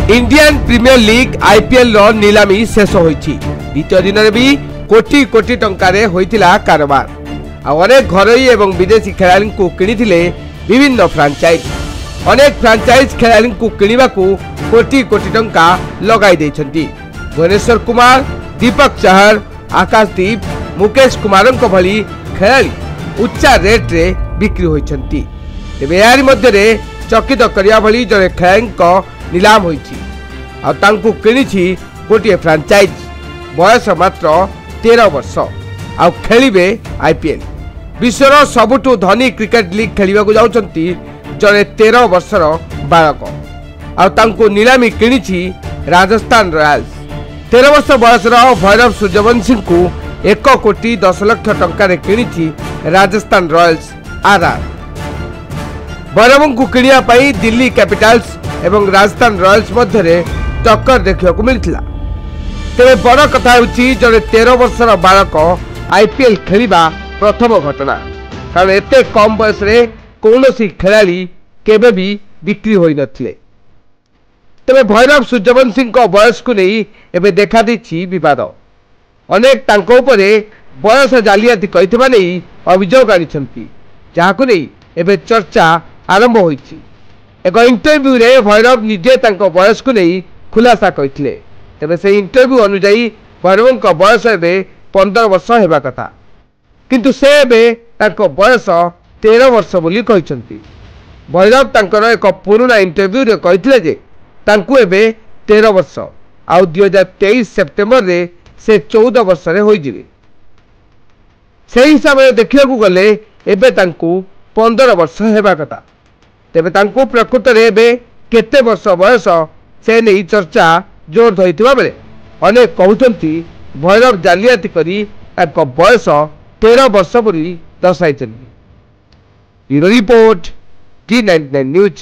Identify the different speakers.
Speaker 1: Indian premiere league IPL रो नीलामी शेष होईछि। द्वितीय दिन में भी कोटी कोटी टंकारे होइतिला कारोबार। अनेक घरोई एवं विदेशी खेलाड़ी को किनिथिले विभिन्न फ्रांचाइज। अनेक फ्रांचाइज खेलाड़ी को किनिबा को कोटी कोटी टंका लगाई दैछन्ति। भुवनेश्वर कुमार, दीपक चहर, आकाशदीप, मुकेश कुमारंको भली खेलाड़ी उच्चा रेट रे बिक्री होइछन्ति। तेबे यारी मध्य रे चकित करिया भली जने खेलाड़ीको नीलाम होइछि। आ तांकु किनिछि गोटे फ्रांचाइज। बयस मात्र 13 वर्ष। आ खेलिबे आईपीएल। विश्वर सबुठु धनी क्रिकेट लीग खेलिबा को जाउछन्ति जने 13 वर्षर बालक। आ तांकु नीलामी किनिछि राजस्थान रॉयल्स। 13 वर्ष बयसर भैरव सूर्यवंशी को 1 कोटी 10 लाख टंका रे किनिछि राजस्थान रॉयल्स आरआर। भैरव को किनिया पई दिल्ली कैपिटल्स एवं राजस्थान रॉयल्स मध्य टक्कर देखा मिलता। तेरे बड़ कथा होछि जने 13 वर्षर बालक आईपीएल खेलिबा प्रथम घटना। कारण एते कम बयस रे कौनसी खेलाड़ी केबे भी बिक्री होई नथिले। तेबे भैरव सूर्यवंशी बयस को नहीं एबे देखा दैछि विवाद। अनेक तांको उपरे बयस जालियाती कहितबा नहीं अभियोग आनिछन्ति, जाहाकु नहीं एबे चर्चा आरंभ होइछि। एक इंटरव्यू रे भैरव निजे तांको बयस को नहीं खुलासा कहिथिले। तेबे से इंटरव्यू अनुसार भैरव को बयस एबे 15 वर्ष हेबा कथा, किंतु से एबे तांको बयस 13 वर्ष बोली कहिसंती। भैरव तांकर एक पुराना इंटरव्यू रे कहिथिले जे तांको एबे 13 वर्ष आ 2023 सेप्टेम्बर रे से 14 वर्ष रे होई जिवे। से हिसाब रे देखिया को गले एबे तांको 15 वर्ष हेबा कथा। तेबे तांको प्रकृत रे एबे केते वर्ष बयस से नहीं चर्चा जोर धरिथिबा बेले अनेक कहउछन्ति भैरव जालियाती करी तांको बयस 13 वर्ष बोली दर्शाइछन्ति। Report T99 news.